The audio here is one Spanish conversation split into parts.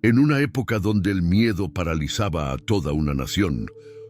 En una época donde el miedo paralizaba a toda una nación,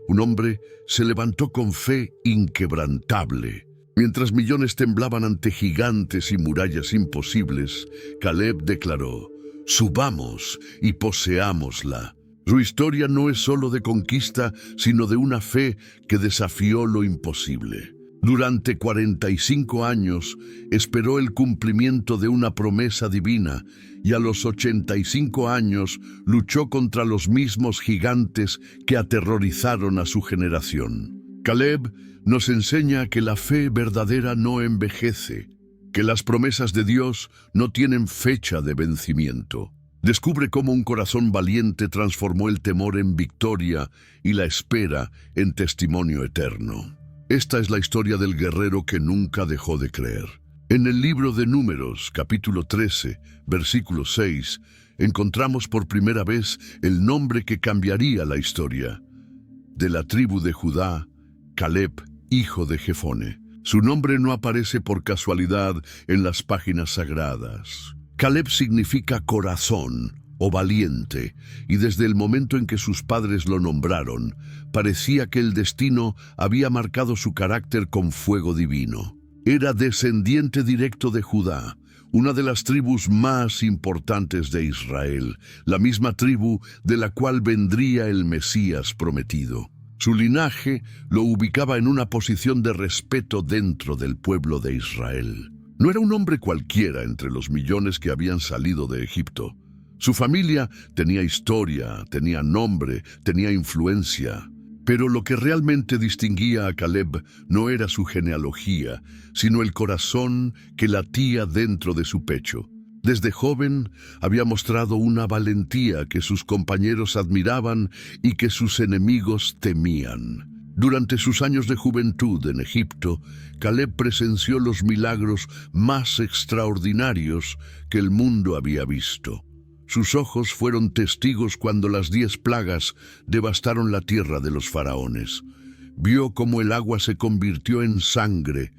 un hombre se levantó con fe inquebrantable. Mientras millones temblaban ante gigantes y murallas imposibles, Caleb declaró: «Subamos y poseámosla». Su historia no es solo de conquista, sino de una fe que desafió lo imposible. Durante 45 años esperó el cumplimiento de una promesa divina y a los 85 años luchó contra los mismos gigantes que aterrorizaron a su generación. Caleb nos enseña que la fe verdadera no envejece, que las promesas de Dios no tienen fecha de vencimiento. Descubre cómo un corazón valiente transformó el temor en victoria y la espera en testimonio eterno. Esta es la historia del guerrero que nunca dejó de creer. En el libro de Números, capítulo 13, versículo 6, encontramos por primera vez el nombre que cambiaría la historia. De la tribu de Judá, Caleb, hijo de Jefone. Su nombre no aparece por casualidad en las páginas sagradas. Caleb significa corazón o valiente, y desde el momento en que sus padres lo nombraron, parecía que el destino había marcado su carácter con fuego divino. Era descendiente directo de Judá, una de las tribus más importantes de Israel, la misma tribu de la cual vendría el Mesías prometido. Su linaje lo ubicaba en una posición de respeto dentro del pueblo de Israel. No era un hombre cualquiera entre los millones que habían salido de Egipto. Su familia tenía historia, tenía nombre, tenía influencia. Pero lo que realmente distinguía a Caleb no era su genealogía, sino el corazón que latía dentro de su pecho. Desde joven había mostrado una valentía que sus compañeros admiraban y que sus enemigos temían. Durante sus años de juventud en Egipto, Caleb presenció los milagros más extraordinarios que el mundo había visto. Sus ojos fueron testigos cuando las 10 plagas devastaron la tierra de los faraones. Vio cómo el agua se convirtió en sangre,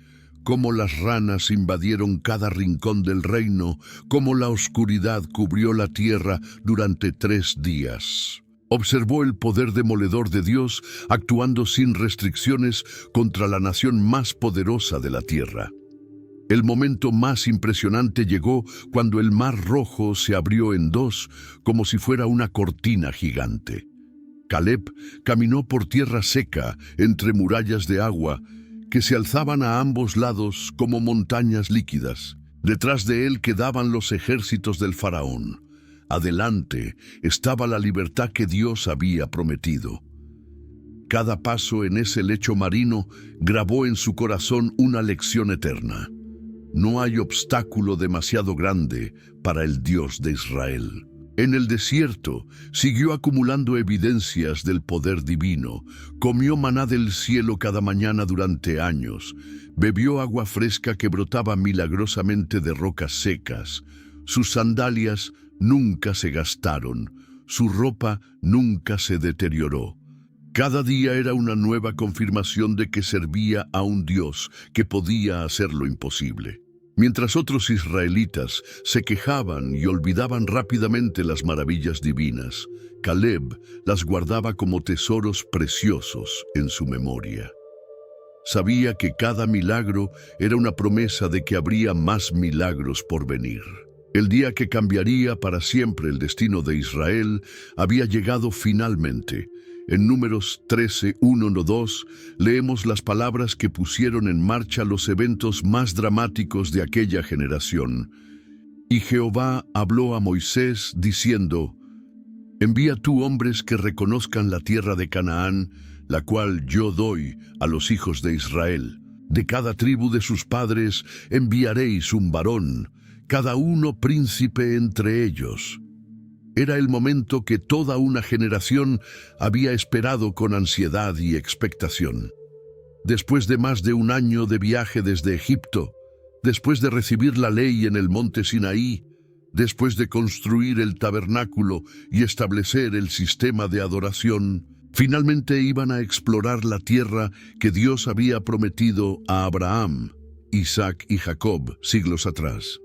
cómo las ranas invadieron cada rincón del reino, cómo la oscuridad cubrió la tierra durante 3 días. Observó el poder demoledor de Dios actuando sin restricciones contra la nación más poderosa de la tierra. El momento más impresionante llegó cuando el Mar Rojo se abrió en 2, como si fuera una cortina gigante. Caleb caminó por tierra seca, entre murallas de agua, que se alzaban a ambos lados como montañas líquidas. Detrás de él quedaban los ejércitos del faraón. Adelante estaba la libertad que Dios había prometido. Cada paso en ese lecho marino grabó en su corazón una lección eterna. No hay obstáculo demasiado grande para el Dios de Israel. En el desierto siguió acumulando evidencias del poder divino. Comió maná del cielo cada mañana durante años. Bebió agua fresca que brotaba milagrosamente de rocas secas. Sus sandalias nunca se gastaron. Su ropa nunca se deterioró. Cada día era una nueva confirmación de que servía a un Dios que podía hacer lo imposible. Mientras otros israelitas se quejaban y olvidaban rápidamente las maravillas divinas, Caleb las guardaba como tesoros preciosos en su memoria. Sabía que cada milagro era una promesa de que habría más milagros por venir. El día que cambiaría para siempre el destino de Israel había llegado finalmente. En Números 13, 1-2, leemos las palabras que pusieron en marcha los eventos más dramáticos de aquella generación. Y Jehová habló a Moisés diciendo: «Envía tú hombres que reconozcan la tierra de Canaán, la cual yo doy a los hijos de Israel. De cada tribu de sus padres enviaréis un varón, cada uno príncipe entre ellos». Era el momento que toda una generación había esperado con ansiedad y expectación. Después de más de un año de viaje desde Egipto, después de recibir la ley en el monte Sinaí, después de construir el tabernáculo y establecer el sistema de adoración, finalmente iban a explorar la tierra que Dios había prometido a Abraham, Isaac y Jacob siglos atrás.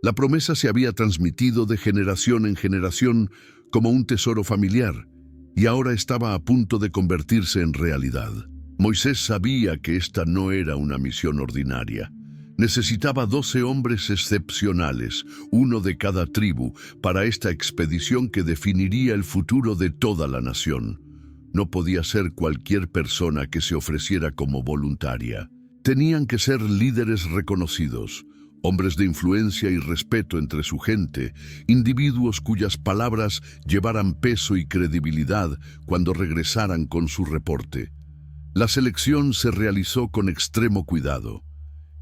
La promesa se había transmitido de generación en generación como un tesoro familiar, y ahora estaba a punto de convertirse en realidad. Moisés sabía que esta no era una misión ordinaria. Necesitaba 12 hombres excepcionales, uno de cada tribu, para esta expedición que definiría el futuro de toda la nación. No podía ser cualquier persona que se ofreciera como voluntaria. Tenían que ser líderes reconocidos, hombres de influencia y respeto entre su gente, individuos cuyas palabras llevaran peso y credibilidad cuando regresaran con su reporte. La selección se realizó con extremo cuidado.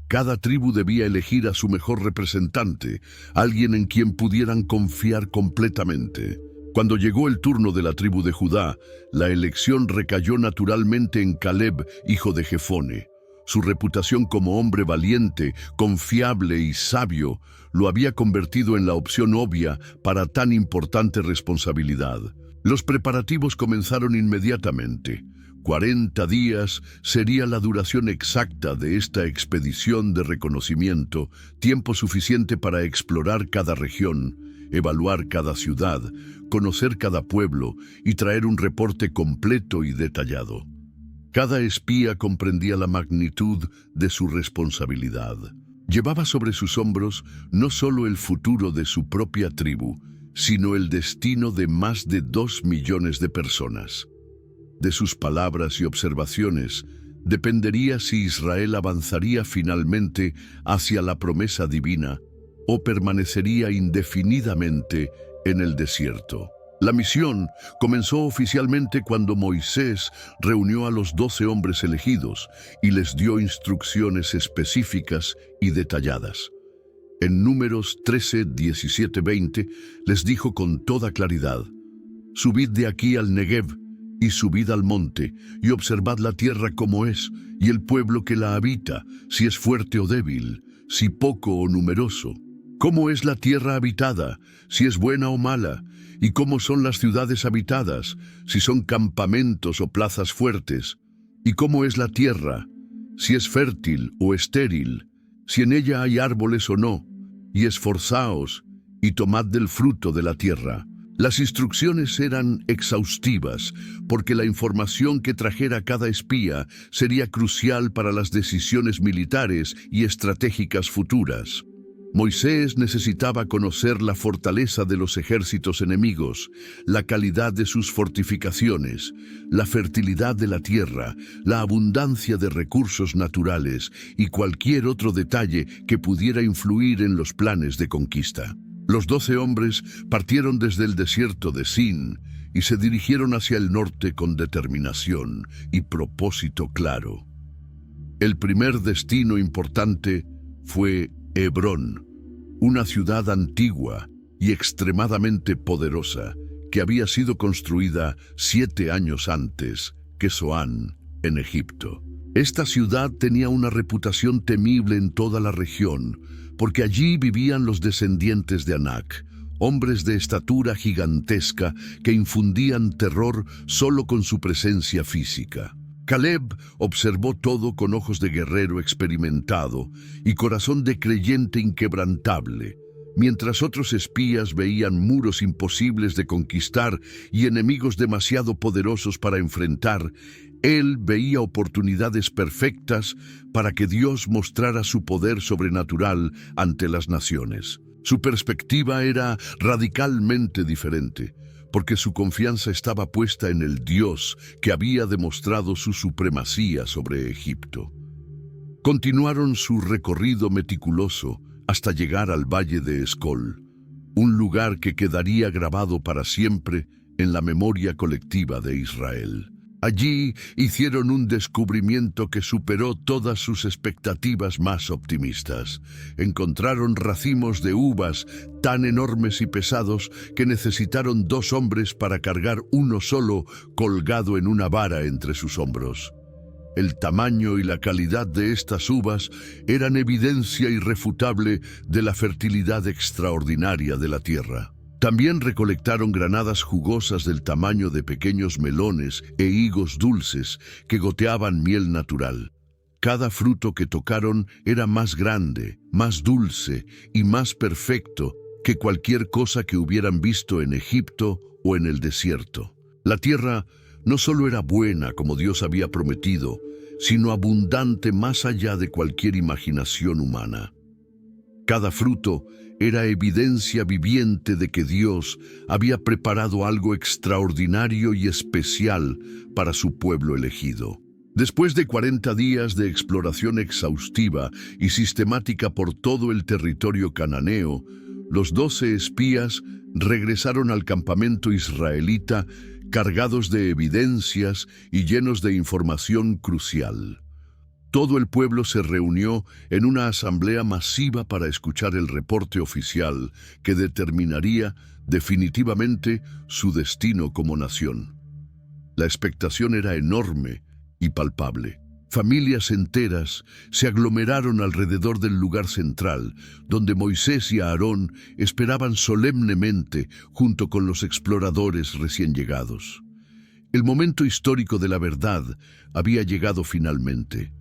Cada tribu debía elegir a su mejor representante, alguien en quien pudieran confiar completamente. Cuando llegó el turno de la tribu de Judá, la elección recayó naturalmente en Caleb, hijo de Jefone. Su reputación como hombre valiente, confiable y sabio lo había convertido en la opción obvia para tan importante responsabilidad. Los preparativos comenzaron inmediatamente. 40 días sería la duración exacta de esta expedición de reconocimiento, tiempo suficiente para explorar cada región, evaluar cada ciudad, conocer cada pueblo y traer un reporte completo y detallado. Cada espía comprendía la magnitud de su responsabilidad. Llevaba sobre sus hombros no solo el futuro de su propia tribu, sino el destino de más de 2 millones de personas. De sus palabras y observaciones dependería si Israel avanzaría finalmente hacia la promesa divina o permanecería indefinidamente en el desierto. La misión comenzó oficialmente cuando Moisés reunió a los 12 hombres elegidos y les dio instrucciones específicas y detalladas. En Números 13, 17, 20 les dijo con toda claridad: «Subid de aquí al Negev y subid al monte, y observad la tierra como es, y el pueblo que la habita, si es fuerte o débil, si poco o numeroso. Cómo es la tierra habitada, si es buena o mala, y cómo son las ciudades habitadas, si son campamentos o plazas fuertes, y cómo es la tierra, si es fértil o estéril, si en ella hay árboles o no, y esforzaos, y tomad del fruto de la tierra». Las instrucciones eran exhaustivas, porque la información que trajera cada espía sería crucial para las decisiones militares y estratégicas futuras. Moisés necesitaba conocer la fortaleza de los ejércitos enemigos, la calidad de sus fortificaciones, la fertilidad de la tierra, la abundancia de recursos naturales y cualquier otro detalle que pudiera influir en los planes de conquista. Los 12 hombres partieron desde el desierto de Sin y se dirigieron hacia el norte con determinación y propósito claro. El primer destino importante fue Hebrón, una ciudad antigua y extremadamente poderosa que había sido construida 7 años antes que Zoán, en Egipto. Esta ciudad tenía una reputación temible en toda la región, porque allí vivían los descendientes de Anak, hombres de estatura gigantesca que infundían terror solo con su presencia física. Caleb observó todo con ojos de guerrero experimentado y corazón de creyente inquebrantable, mientras otros espías veían muros imposibles de conquistar y enemigos demasiado poderosos para enfrentar. Él veía oportunidades perfectas para que Dios mostrara su poder sobrenatural ante las naciones. Su perspectiva era radicalmente diferente, porque su confianza estaba puesta en el Dios que había demostrado su supremacía sobre Egipto. Continuaron su recorrido meticuloso hasta llegar al Valle de Escol, un lugar que quedaría grabado para siempre en la memoria colectiva de Israel. Allí hicieron un descubrimiento que superó todas sus expectativas más optimistas. Encontraron racimos de uvas tan enormes y pesados que necesitaron 2 hombres para cargar uno solo colgado en una vara entre sus hombros. El tamaño y la calidad de estas uvas eran evidencia irrefutable de la fertilidad extraordinaria de la tierra. También recolectaron granadas jugosas del tamaño de pequeños melones e higos dulces que goteaban miel natural. Cada fruto que tocaron era más grande, más dulce y más perfecto que cualquier cosa que hubieran visto en Egipto o en el desierto. La tierra no solo era buena como Dios había prometido, sino abundante más allá de cualquier imaginación humana. Cada fruto era evidencia viviente de que Dios había preparado algo extraordinario y especial para su pueblo elegido. Después de 40 días de exploración exhaustiva y sistemática por todo el territorio cananeo, los 12 espías regresaron al campamento israelita cargados de evidencias y llenos de información crucial. Todo el pueblo se reunió en una asamblea masiva para escuchar el reporte oficial que determinaría definitivamente su destino como nación. La expectación era enorme y palpable. Familias enteras se aglomeraron alrededor del lugar central, donde Moisés y Aarón esperaban solemnemente junto con los exploradores recién llegados. El momento histórico de la verdad había llegado finalmente.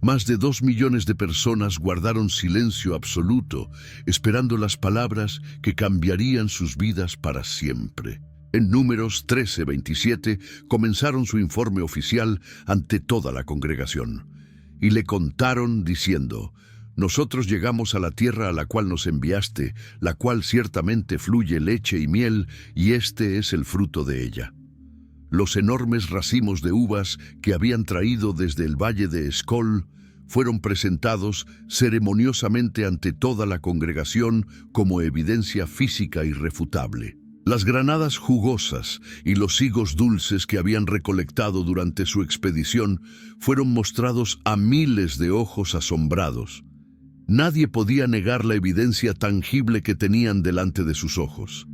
Más de 2 millones de personas guardaron silencio absoluto, esperando las palabras que cambiarían sus vidas para siempre. En Números 13:27 comenzaron su informe oficial ante toda la congregación. Y le contaron diciendo: «Nosotros llegamos a la tierra a la cual nos enviaste, la cual ciertamente fluye leche y miel, y este es el fruto de ella». Los enormes racimos de uvas que habían traído desde el valle de Escol fueron presentados ceremoniosamente ante toda la congregación como evidencia física irrefutable. Las granadas jugosas y los higos dulces que habían recolectado durante su expedición fueron mostrados a miles de ojos asombrados. Nadie podía negar la evidencia tangible que tenían delante de sus ojos.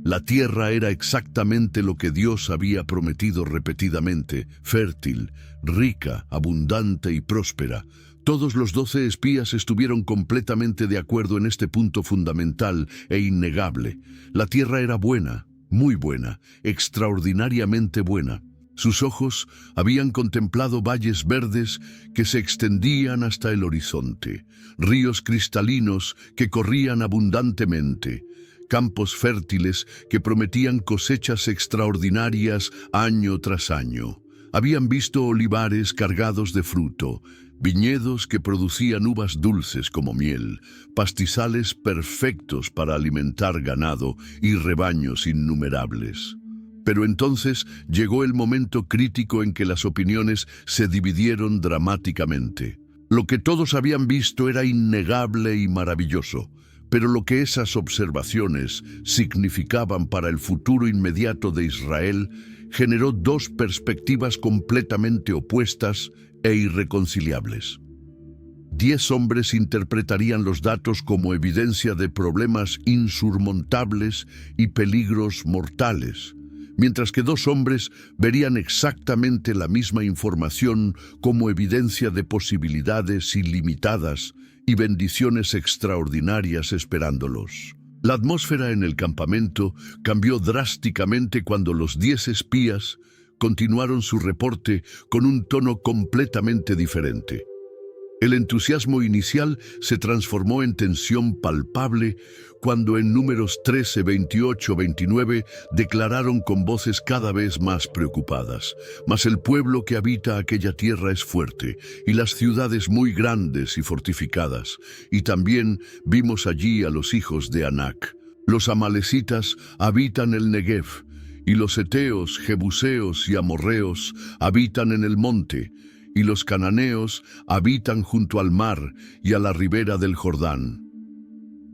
La tierra era exactamente lo que Dios había prometido repetidamente: fértil, rica, abundante y próspera. Todos los 12 espías estuvieron completamente de acuerdo en este punto fundamental e innegable. La tierra era buena, muy buena, extraordinariamente buena. Sus ojos habían contemplado valles verdes que se extendían hasta el horizonte, ríos cristalinos que corrían abundantemente, campos fértiles que prometían cosechas extraordinarias año tras año. Habían visto olivares cargados de fruto, viñedos que producían uvas dulces como miel, pastizales perfectos para alimentar ganado y rebaños innumerables. Pero entonces llegó el momento crítico en que las opiniones se dividieron dramáticamente. Lo que todos habían visto era innegable y maravilloso, pero lo que esas observaciones significaban para el futuro inmediato de Israel generó dos perspectivas completamente opuestas e irreconciliables. 10 hombres interpretarían los datos como evidencia de problemas insurmontables y peligros mortales, mientras que 2 hombres verían exactamente la misma información como evidencia de posibilidades ilimitadas y bendiciones extraordinarias esperándolos. La atmósfera en el campamento cambió drásticamente cuando los 10 espías continuaron su reporte con un tono completamente diferente. El entusiasmo inicial se transformó en tensión palpable cuando en Números 13, 28, 29 declararon con voces cada vez más preocupadas: «Mas el pueblo que habita aquella tierra es fuerte, y las ciudades muy grandes y fortificadas, y también vimos allí a los hijos de Anac. Los amalecitas habitan el Negev, y los heteos, jebuseos y amorreos habitan en el monte, y los cananeos habitan junto al mar y a la ribera del Jordán».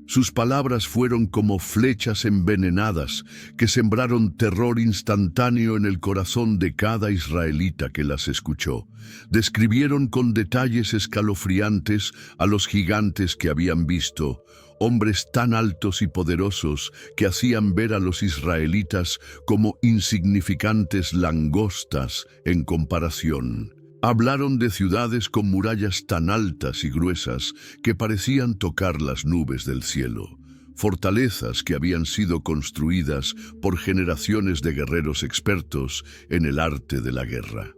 Sus palabras fueron como flechas envenenadas que sembraron terror instantáneo en el corazón de cada israelita que las escuchó. Describieron con detalles escalofriantes a los gigantes que habían visto, hombres tan altos y poderosos que hacían ver a los israelitas como insignificantes langostas en comparación. Hablaron de ciudades con murallas tan altas y gruesas que parecían tocar las nubes del cielo, fortalezas que habían sido construidas por generaciones de guerreros expertos en el arte de la guerra.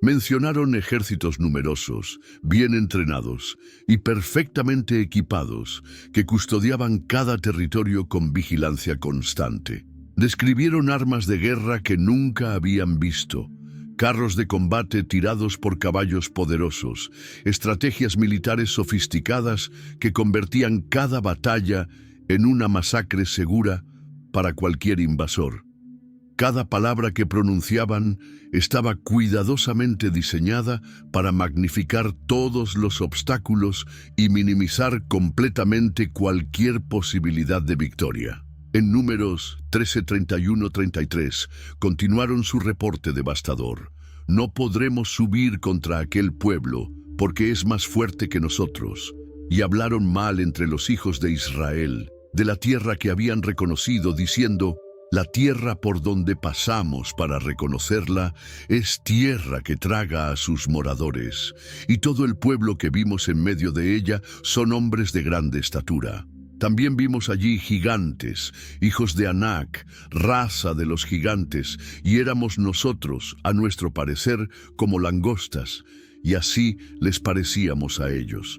Mencionaron ejércitos numerosos, bien entrenados y perfectamente equipados, que custodiaban cada territorio con vigilancia constante. Describieron armas de guerra que nunca habían visto, carros de combate tirados por caballos poderosos, estrategias militares sofisticadas que convertían cada batalla en una masacre segura para cualquier invasor. Cada palabra que pronunciaban estaba cuidadosamente diseñada para magnificar todos los obstáculos y minimizar completamente cualquier posibilidad de victoria. En Números 13, 31-33 continuaron su reporte devastador. No podremos subir contra aquel pueblo, porque es más fuerte que nosotros. Y hablaron mal entre los hijos de Israel, de la tierra que habían reconocido, diciendo: la tierra por donde pasamos para reconocerla es tierra que traga a sus moradores, y todo el pueblo que vimos en medio de ella son hombres de grande estatura. También vimos allí gigantes, hijos de Anac, raza de los gigantes, y éramos nosotros, a nuestro parecer, como langostas, y así les parecíamos a ellos.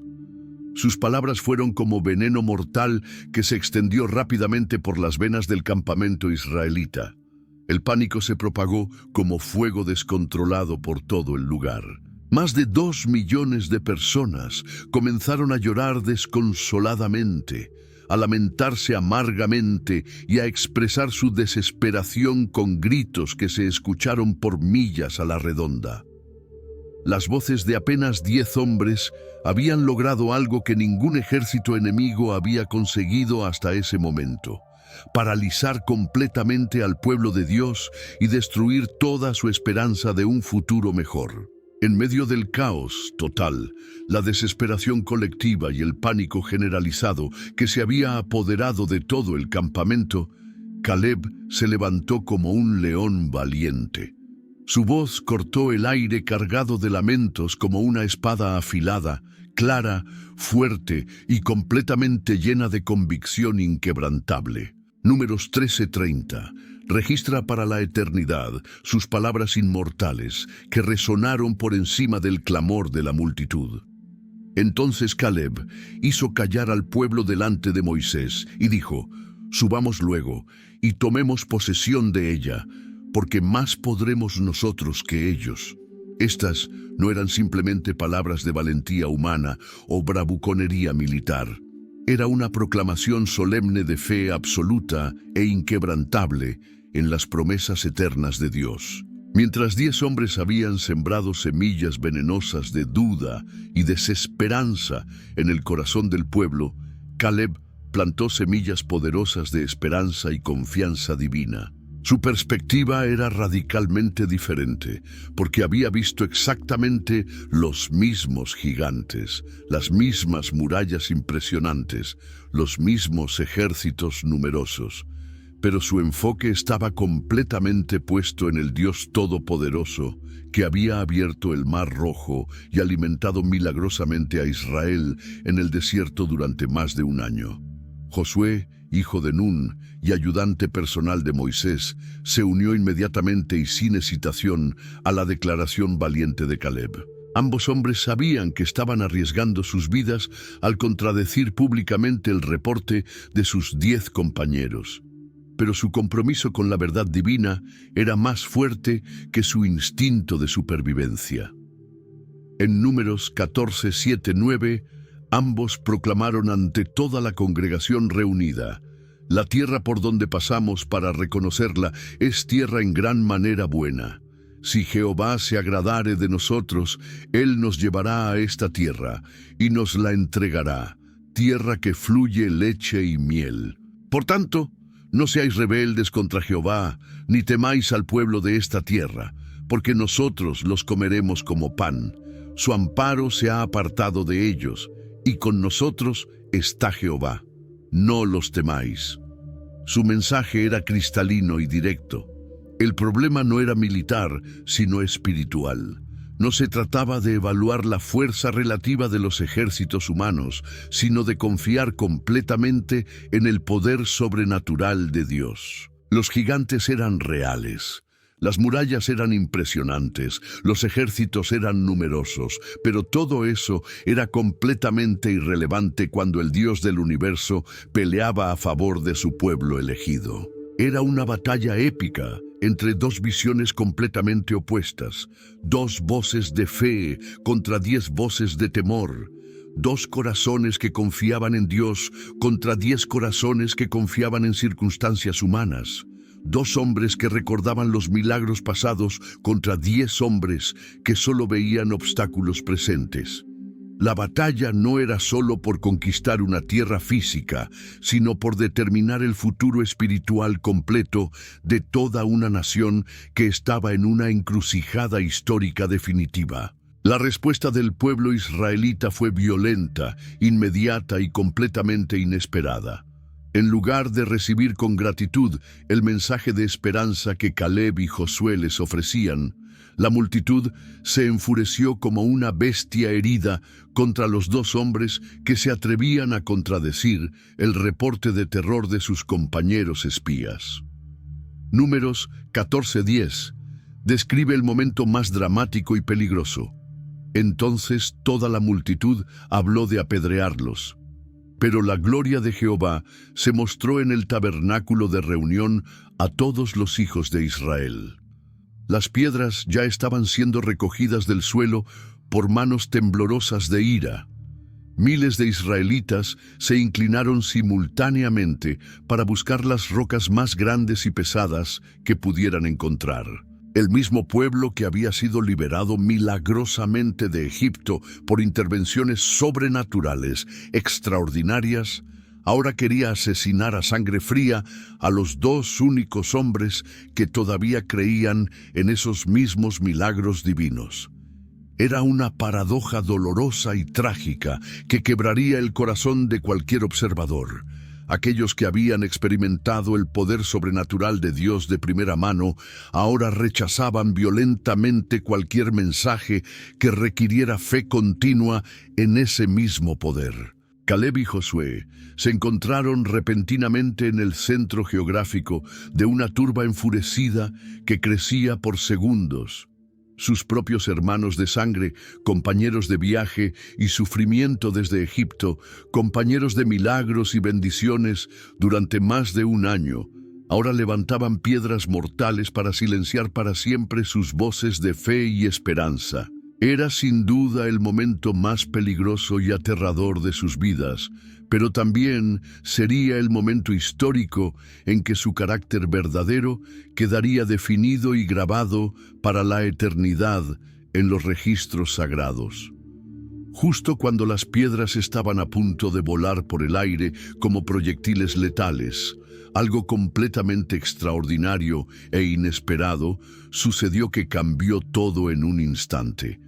Sus palabras fueron como veneno mortal que se extendió rápidamente por las venas del campamento israelita. El pánico se propagó como fuego descontrolado por todo el lugar. Más de 2 millones de personas comenzaron a llorar desconsoladamente, a lamentarse amargamente y a expresar su desesperación con gritos que se escucharon por millas a la redonda. Las voces de apenas 10 hombres habían logrado algo que ningún ejército enemigo había conseguido hasta ese momento: paralizar completamente al pueblo de Dios y destruir toda su esperanza de un futuro mejor. En medio del caos total, la desesperación colectiva y el pánico generalizado que se había apoderado de todo el campamento, Caleb se levantó como un león valiente. Su voz cortó el aire cargado de lamentos como una espada afilada, clara, fuerte y completamente llena de convicción inquebrantable. Números 13:30 registra para la eternidad sus palabras inmortales que resonaron por encima del clamor de la multitud. Entonces Caleb hizo callar al pueblo delante de Moisés y dijo: «Subamos luego y tomemos posesión de ella, porque más podremos nosotros que ellos». Estas no eran simplemente palabras de valentía humana o bravuconería militar. Era una proclamación solemne de fe absoluta e inquebrantable en las promesas eternas de Dios. Mientras 10 hombres habían sembrado semillas venenosas de duda y desesperanza en el corazón del pueblo, Caleb plantó semillas poderosas de esperanza y confianza divina. Su perspectiva era radicalmente diferente, porque había visto exactamente los mismos gigantes, las mismas murallas impresionantes, los mismos ejércitos numerosos. Pero su enfoque estaba completamente puesto en el Dios Todopoderoso, que había abierto el Mar Rojo y alimentado milagrosamente a Israel en el desierto durante más de un año. Josué, hijo de Nun y ayudante personal de Moisés, se unió inmediatamente y sin hesitación a la declaración valiente de Caleb. Ambos hombres sabían que estaban arriesgando sus vidas al contradecir públicamente el reporte de sus 10 compañeros. Pero su compromiso con la verdad divina era más fuerte que su instinto de supervivencia. En Números 14, 7, 9, ambos proclamaron ante toda la congregación reunida: «La tierra por donde pasamos para reconocerla es tierra en gran manera buena. Si Jehová se agradare de nosotros, Él nos llevará a esta tierra y nos la entregará, tierra que fluye leche y miel. Por tanto, no seáis rebeldes contra Jehová, ni temáis al pueblo de esta tierra, porque nosotros los comeremos como pan. Su amparo se ha apartado de ellos, y con nosotros está Jehová. No los temáis». Su mensaje era cristalino y directo. El problema no era militar, sino espiritual. No se trataba de evaluar la fuerza relativa de los ejércitos humanos, sino de confiar completamente en el poder sobrenatural de Dios. Los gigantes eran reales. Las murallas eran impresionantes, los ejércitos eran numerosos, pero todo eso era completamente irrelevante cuando el Dios del universo peleaba a favor de su pueblo elegido. Era una batalla épica entre dos visiones completamente opuestas, dos voces de fe contra 10 voces de temor, dos corazones que confiaban en Dios contra 10 corazones que confiaban en circunstancias humanas. Dos hombres que recordaban los milagros pasados contra 10 hombres que solo veían obstáculos presentes. La batalla no era solo por conquistar una tierra física, sino por determinar el futuro espiritual completo de toda una nación que estaba en una encrucijada histórica definitiva. La respuesta del pueblo israelita fue violenta, inmediata y completamente inesperada. En lugar de recibir con gratitud el mensaje de esperanza que Caleb y Josué les ofrecían, la multitud se enfureció como una bestia herida contra los dos hombres que se atrevían a contradecir el reporte de terror de sus compañeros espías. Números 14:10 describe el momento más dramático y peligroso. Entonces toda la multitud habló de apedrearlos. Pero la gloria de Jehová se mostró en el tabernáculo de reunión a todos los hijos de Israel. Las piedras ya estaban siendo recogidas del suelo por manos temblorosas de ira. Miles de israelitas se inclinaron simultáneamente para buscar las rocas más grandes y pesadas que pudieran encontrar. El mismo pueblo que había sido liberado milagrosamente de Egipto por intervenciones sobrenaturales, extraordinarias, ahora quería asesinar a sangre fría a los dos únicos hombres que todavía creían en esos mismos milagros divinos. Era una paradoja dolorosa y trágica que quebraría el corazón de cualquier observador. Aquellos que habían experimentado el poder sobrenatural de Dios de primera mano, ahora rechazaban violentamente cualquier mensaje que requiriera fe continua en ese mismo poder. Caleb y Josué se encontraron repentinamente en el centro geográfico de una turba enfurecida que crecía por segundos. Sus propios hermanos de sangre, compañeros de viaje y sufrimiento desde Egipto, compañeros de milagros y bendiciones durante más de un año, ahora levantaban piedras mortales para silenciar para siempre sus voces de fe y esperanza. Era sin duda el momento más peligroso y aterrador de sus vidas, pero también sería el momento histórico en que su carácter verdadero quedaría definido y grabado para la eternidad en los registros sagrados. Justo cuando las piedras estaban a punto de volar por el aire como proyectiles letales, algo completamente extraordinario e inesperado sucedió que cambió todo en un instante.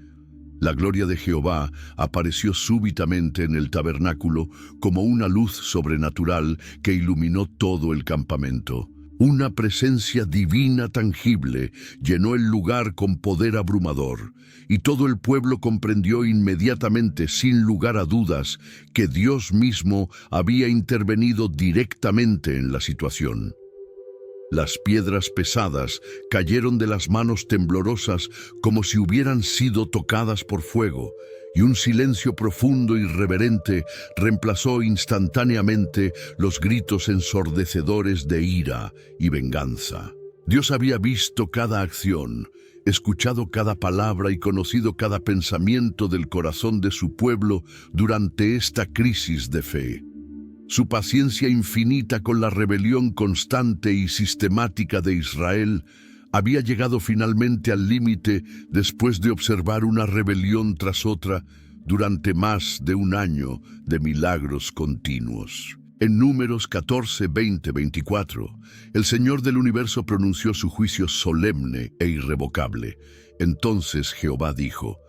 La gloria de Jehová apareció súbitamente en el tabernáculo como una luz sobrenatural que iluminó todo el campamento. Una presencia divina tangible llenó el lugar con poder abrumador, y todo el pueblo comprendió inmediatamente, sin lugar a dudas, que Dios mismo había intervenido directamente en la situación. Las piedras pesadas cayeron de las manos temblorosas como si hubieran sido tocadas por fuego, y un silencio profundo y reverente reemplazó instantáneamente los gritos ensordecedores de ira y venganza. Dios había visto cada acción, escuchado cada palabra y conocido cada pensamiento del corazón de su pueblo durante esta crisis de fe. Su paciencia infinita con la rebelión constante y sistemática de Israel había llegado finalmente al límite después de observar una rebelión tras otra durante más de un año de milagros continuos. En Números 14, 20, 24, el Señor del universo pronunció su juicio solemne e irrevocable. Entonces Jehová dijo: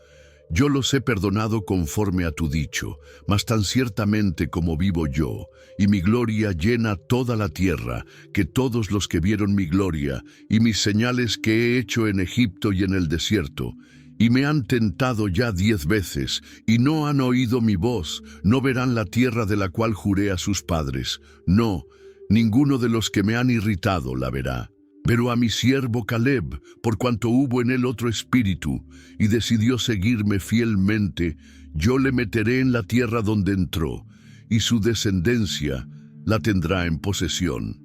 Yo los he perdonado conforme a tu dicho, mas tan ciertamente como vivo yo, y mi gloria llena toda la tierra, que todos los que vieron mi gloria, y mis señales que he hecho en Egipto y en el desierto, y me han tentado ya 10 veces, y no han oído mi voz, no verán la tierra de la cual juré a sus padres. No, ninguno de los que me han irritado la verá. Pero a mi siervo Caleb, por cuanto hubo en él otro espíritu, y decidió seguirme fielmente, yo le meteré en la tierra donde entró, y su descendencia la tendrá en posesión.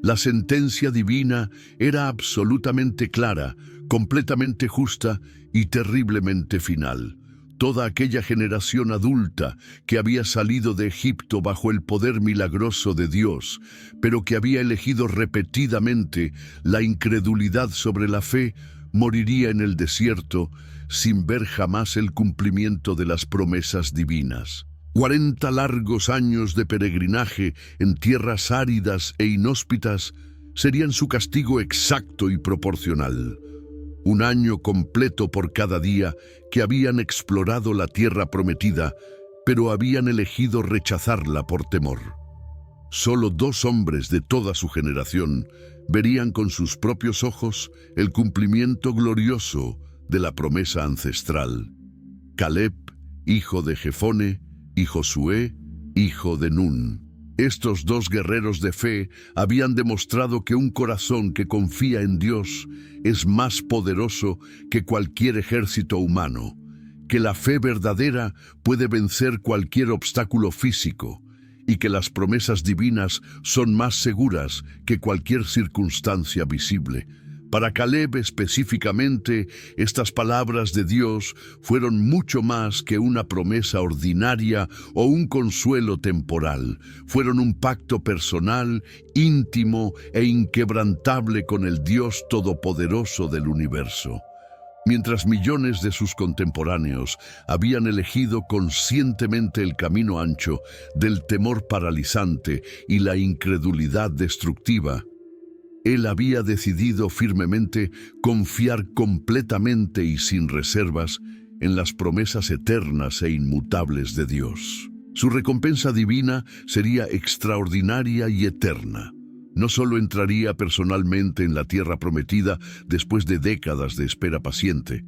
La sentencia divina era absolutamente clara, completamente justa y terriblemente final. Toda aquella generación adulta que había salido de Egipto bajo el poder milagroso de Dios, pero que había elegido repetidamente la incredulidad sobre la fe, moriría en el desierto sin ver jamás el cumplimiento de las promesas divinas. 40 largos años de peregrinaje en tierras áridas e inhóspitas serían su castigo exacto y proporcional. Un año completo por cada día que habían explorado la tierra prometida, pero habían elegido rechazarla por temor. Solo 2 hombres de toda su generación verían con sus propios ojos el cumplimiento glorioso de la promesa ancestral: Caleb, hijo de Jefone, y Josué, hijo de Nun. Estos 2 guerreros de fe habían demostrado que un corazón que confía en Dios es más poderoso que cualquier ejército humano, que la fe verdadera puede vencer cualquier obstáculo físico y que las promesas divinas son más seguras que cualquier circunstancia visible. Para Caleb específicamente, estas palabras de Dios fueron mucho más que una promesa ordinaria o un consuelo temporal. Fueron un pacto personal, íntimo e inquebrantable con el Dios Todopoderoso del universo. Mientras millones de sus contemporáneos habían elegido conscientemente el camino ancho del temor paralizante y la incredulidad destructiva, él había decidido firmemente confiar completamente y sin reservas en las promesas eternas e inmutables de Dios. Su recompensa divina sería extraordinaria y eterna. No solo entraría personalmente en la tierra prometida después de décadas de espera paciente,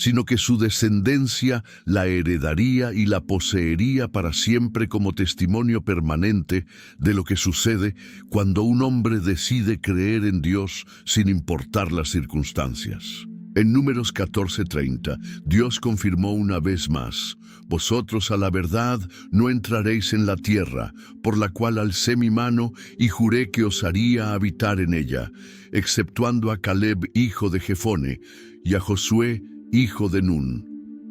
sino que su descendencia la heredaría y la poseería para siempre como testimonio permanente de lo que sucede cuando un hombre decide creer en Dios sin importar las circunstancias. En Números 14:30, Dios confirmó una vez más: vosotros a la verdad no entraréis en la tierra, por la cual alcé mi mano y juré que os haría habitar en ella, exceptuando a Caleb, hijo de Jefone, y a Josué, hijo de Nun.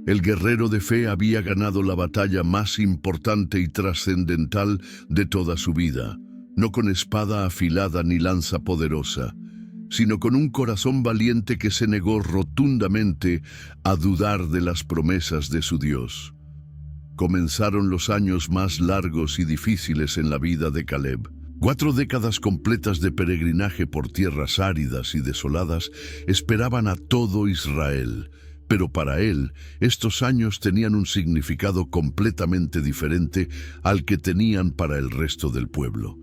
El guerrero de fe había ganado la batalla más importante y trascendental de toda su vida, no con espada afilada ni lanza poderosa, sino con un corazón valiente que se negó rotundamente a dudar de las promesas de su Dios. Comenzaron los años más largos y difíciles en la vida de Caleb. 4 décadas completas de peregrinaje por tierras áridas y desoladas esperaban a todo Israel. Pero para él, estos años tenían un significado completamente diferente al que tenían para el resto del pueblo.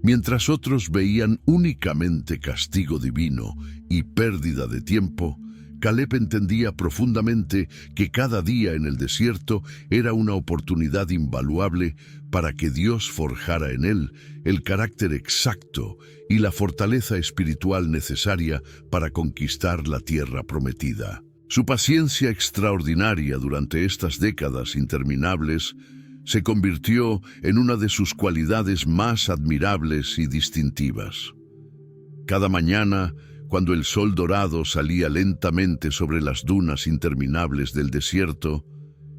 Mientras otros veían únicamente castigo divino y pérdida de tiempo, Caleb entendía profundamente que cada día en el desierto era una oportunidad invaluable para que Dios forjara en él el carácter exacto y la fortaleza espiritual necesaria para conquistar la tierra prometida. Su paciencia extraordinaria durante estas décadas interminables se convirtió en una de sus cualidades más admirables y distintivas. Cada mañana, cuando el sol dorado salía lentamente sobre las dunas interminables del desierto,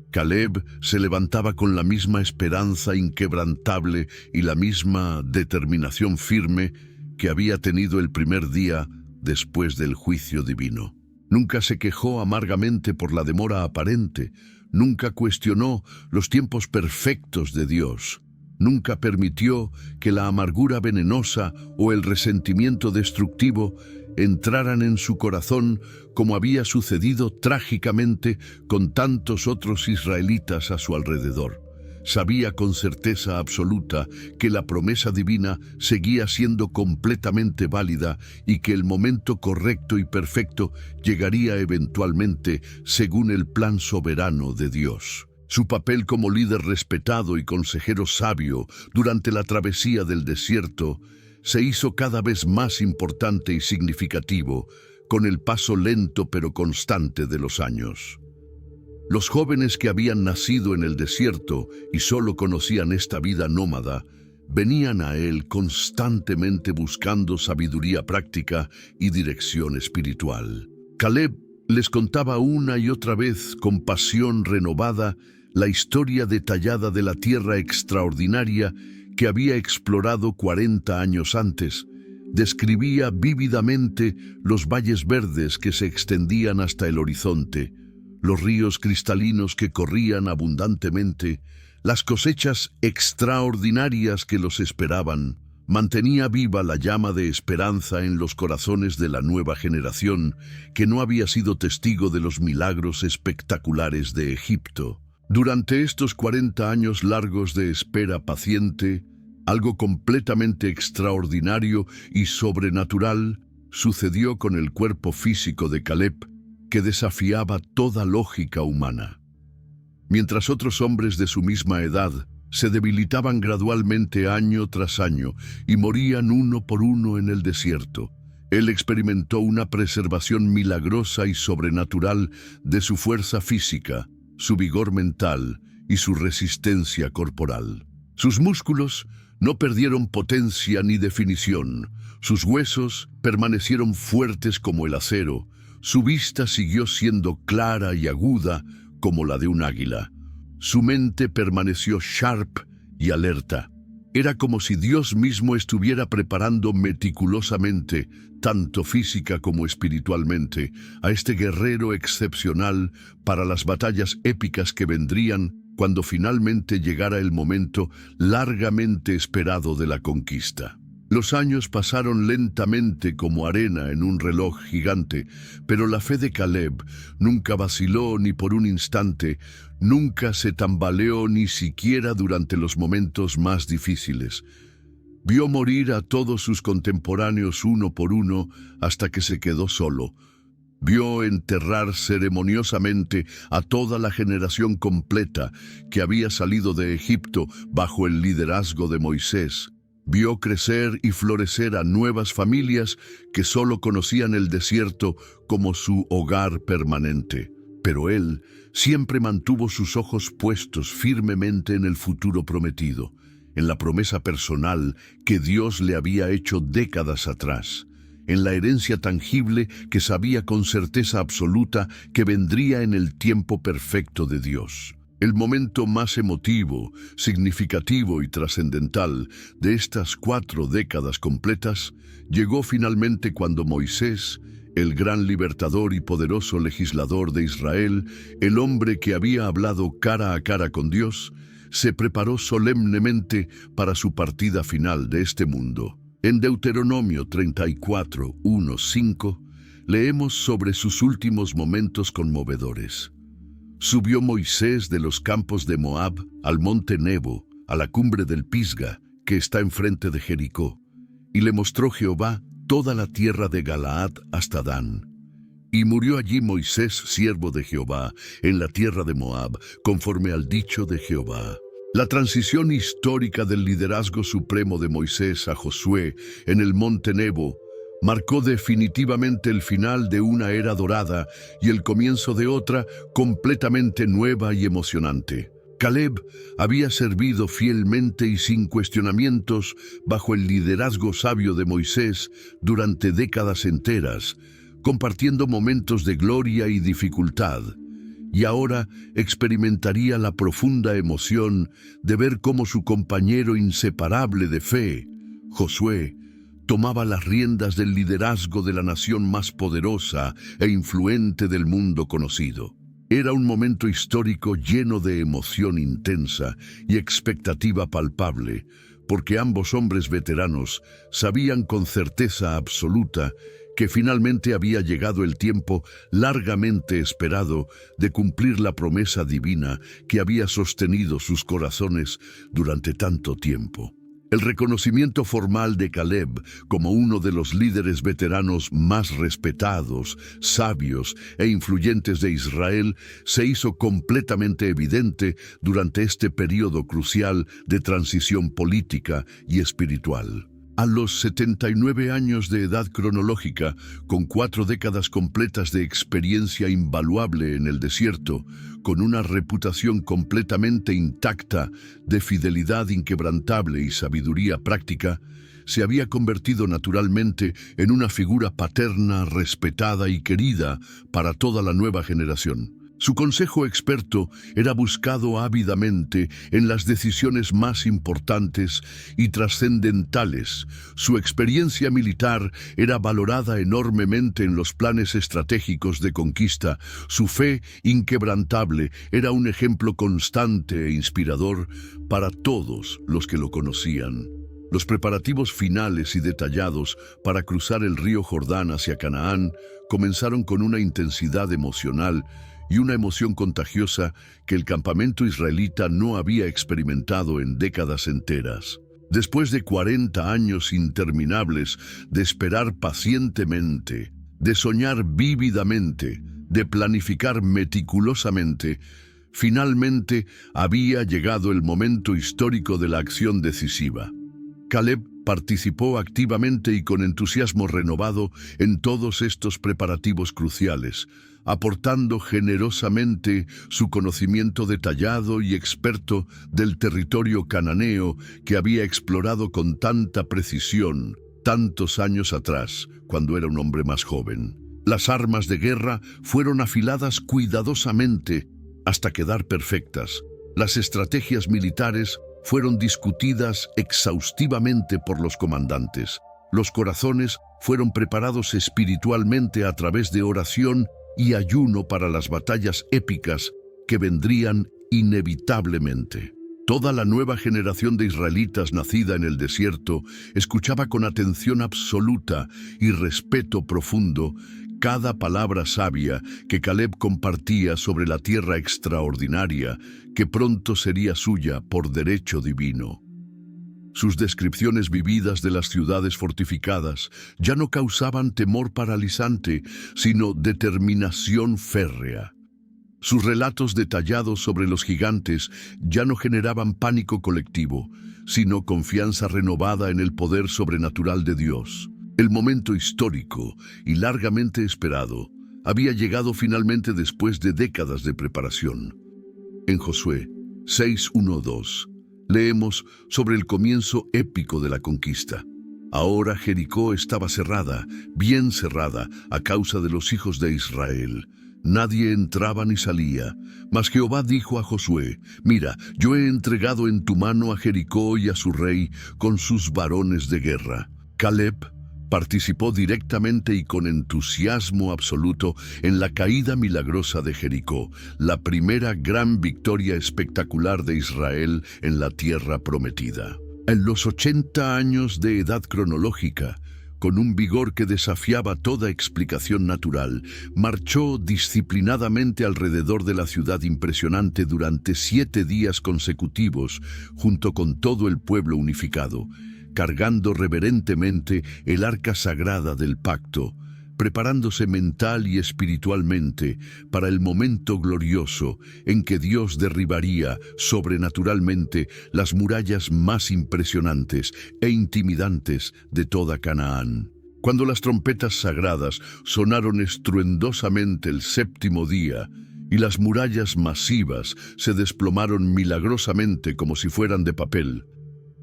Caleb se levantaba con la misma esperanza inquebrantable y la misma determinación firme que había tenido el primer día después del juicio divino. Nunca se quejó amargamente por la demora aparente, nunca cuestionó los tiempos perfectos de Dios, nunca permitió que la amargura venenosa o el resentimiento destructivo entraran en su corazón como había sucedido trágicamente con tantos otros israelitas a su alrededor. Sabía con certeza absoluta que la promesa divina seguía siendo completamente válida y que el momento correcto y perfecto llegaría eventualmente según el plan soberano de Dios. Su papel como líder respetado y consejero sabio durante la travesía del desierto se hizo cada vez más importante y significativo con el paso lento pero constante de los años. Los jóvenes que habían nacido en el desierto y solo conocían esta vida nómada, venían a él constantemente buscando sabiduría práctica y dirección espiritual. Caleb les contaba una y otra vez con pasión renovada la historia detallada de la tierra extraordinaria que había explorado 40 años antes. Describía vívidamente los valles verdes que se extendían hasta el horizonte, los ríos cristalinos que corrían abundantemente, las cosechas extraordinarias que los esperaban. Mantenía viva la llama de esperanza en los corazones de la nueva generación que no había sido testigo de los milagros espectaculares de Egipto. Durante estos 40 años largos de espera paciente, algo completamente extraordinario y sobrenatural sucedió con el cuerpo físico de Caleb, que desafiaba toda lógica humana. Mientras otros hombres de su misma edad se debilitaban gradualmente año tras año y morían uno por uno en el desierto, él experimentó una preservación milagrosa y sobrenatural de su fuerza física, su vigor mental y su resistencia corporal. Sus músculos no perdieron potencia ni definición, sus huesos permanecieron fuertes como el acero, su vista siguió siendo clara y aguda como la de un águila. Su mente permaneció sharp y alerta. Era como si Dios mismo estuviera preparando meticulosamente, tanto física como espiritualmente, a este guerrero excepcional para las batallas épicas que vendrían cuando finalmente llegara el momento largamente esperado de la conquista. Los años pasaron lentamente como arena en un reloj gigante, pero la fe de Caleb nunca vaciló ni por un instante, nunca se tambaleó ni siquiera durante los momentos más difíciles. Vio morir a todos sus contemporáneos uno por uno hasta que se quedó solo. Vio enterrar ceremoniosamente a toda la generación completa que había salido de Egipto bajo el liderazgo de Moisés. Vio crecer y florecer a nuevas familias que solo conocían el desierto como su hogar permanente. Pero él siempre mantuvo sus ojos puestos firmemente en el futuro prometido, en la promesa personal que Dios le había hecho décadas atrás, en la herencia tangible que sabía con certeza absoluta que vendría en el tiempo perfecto de Dios. El momento más emotivo, significativo y trascendental de estas 4 décadas completas llegó finalmente cuando Moisés, el gran libertador y poderoso legislador de Israel, el hombre que había hablado cara a cara con Dios, se preparó solemnemente para su partida final de este mundo. En Deuteronomio 34, 1, 5, leemos sobre sus últimos momentos conmovedores. Subió Moisés de los campos de Moab al monte Nebo, a la cumbre del Pisga, que está enfrente de Jericó, y le mostró Jehová toda la tierra de Galaad hasta Dan. Y murió allí Moisés, siervo de Jehová, en la tierra de Moab, conforme al dicho de Jehová. La transición histórica del liderazgo supremo de Moisés a Josué en el monte Nebo marcó definitivamente el final de una era dorada y el comienzo de otra completamente nueva y emocionante. Caleb había servido fielmente y sin cuestionamientos bajo el liderazgo sabio de Moisés durante décadas enteras, compartiendo momentos de gloria y dificultad. Y ahora experimentaría la profunda emoción de ver cómo su compañero inseparable de fe, Josué, tomaba las riendas del liderazgo de la nación más poderosa e influente del mundo conocido. Era un momento histórico lleno de emoción intensa y expectativa palpable, porque ambos hombres veteranos sabían con certeza absoluta que finalmente había llegado el tiempo largamente esperado de cumplir la promesa divina que había sostenido sus corazones durante tanto tiempo. El reconocimiento formal de Caleb como uno de los líderes veteranos más respetados, sabios e influyentes de Israel se hizo completamente evidente durante este periodo crucial de transición política y espiritual. A los 79 años de edad cronológica, con 4 décadas completas de experiencia invaluable en el desierto, con una reputación completamente intacta de fidelidad inquebrantable y sabiduría práctica, se había convertido naturalmente en una figura paterna, respetada y querida para toda la nueva generación. Su consejo experto era buscado ávidamente en las decisiones más importantes y trascendentales. Su experiencia militar era valorada enormemente en los planes estratégicos de conquista. Su fe inquebrantable era un ejemplo constante e inspirador para todos los que lo conocían. Los preparativos finales y detallados para cruzar el río Jordán hacia Canaán comenzaron con una intensidad emocional y una emoción contagiosa que el campamento israelita no había experimentado en décadas enteras. Después de 40 años interminables de esperar pacientemente, de soñar vívidamente, de planificar meticulosamente, finalmente había llegado el momento histórico de la acción decisiva. Caleb participó activamente y con entusiasmo renovado en todos estos preparativos cruciales, aportando generosamente su conocimiento detallado y experto del territorio cananeo que había explorado con tanta precisión tantos años atrás, cuando era un hombre más joven. Las armas de guerra fueron afiladas cuidadosamente hasta quedar perfectas. Las estrategias militares fueron discutidas exhaustivamente por los comandantes. Los corazones fueron preparados espiritualmente a través de oración y ayuno para las batallas épicas que vendrían inevitablemente. Toda la nueva generación de israelitas nacida en el desierto escuchaba con atención absoluta y respeto profundo cada palabra sabia que Caleb compartía sobre la tierra extraordinaria que pronto sería suya por derecho divino. Sus descripciones vividas de las ciudades fortificadas ya no causaban temor paralizante, sino determinación férrea. Sus relatos detallados sobre los gigantes ya no generaban pánico colectivo, sino confianza renovada en el poder sobrenatural de Dios. El momento histórico y largamente esperado había llegado finalmente después de décadas de preparación. En Josué 6:1-2 leemos sobre el comienzo épico de la conquista. Ahora Jericó estaba cerrada, bien cerrada, a causa de los hijos de Israel. Nadie entraba ni salía, mas Jehová dijo a Josué: «Mira, yo he entregado en tu mano a Jericó y a su rey con sus varones de guerra». Caleb participó directamente y con entusiasmo absoluto en la caída milagrosa de Jericó, la primera gran victoria espectacular de Israel en la tierra prometida. En los 80 años de edad cronológica, con un vigor que desafiaba toda explicación natural, marchó disciplinadamente alrededor de la ciudad impresionante durante 7 días consecutivos, junto con todo el pueblo unificado, cargando reverentemente el arca sagrada del pacto, preparándose mental y espiritualmente para el momento glorioso en que Dios derribaría sobrenaturalmente las murallas más impresionantes e intimidantes de toda Canaán. Cuando las trompetas sagradas sonaron estruendosamente el 7º día y las murallas masivas se desplomaron milagrosamente como si fueran de papel,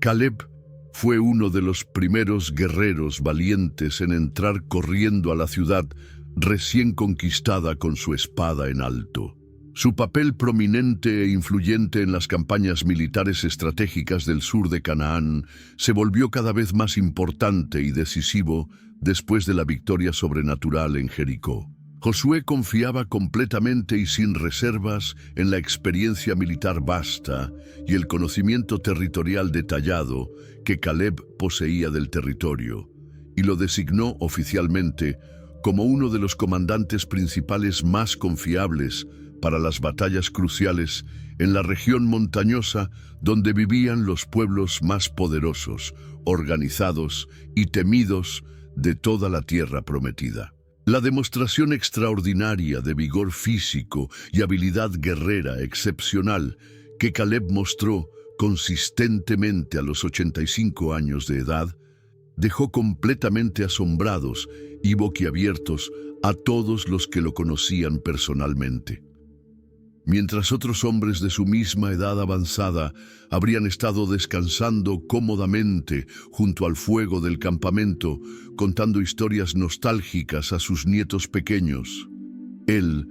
Caleb fue uno de los primeros guerreros valientes en entrar corriendo a la ciudad recién conquistada con su espada en alto. Su papel prominente e influyente en las campañas militares estratégicas del sur de Canaán se volvió cada vez más importante y decisivo después de la victoria sobrenatural en Jericó. Josué confiaba completamente y sin reservas en la experiencia militar vasta y el conocimiento territorial detallado que Caleb poseía del territorio, y lo designó oficialmente como uno de los comandantes principales más confiables para las batallas cruciales en la región montañosa donde vivían los pueblos más poderosos, organizados y temidos de toda la tierra prometida. La demostración extraordinaria de vigor físico y habilidad guerrera excepcional que Caleb mostró consistentemente a los 85 años de edad dejó completamente asombrados y boquiabiertos a todos los que lo conocían personalmente. Mientras otros hombres de su misma edad avanzada habrían estado descansando cómodamente junto al fuego del campamento, contando historias nostálgicas a sus nietos pequeños, él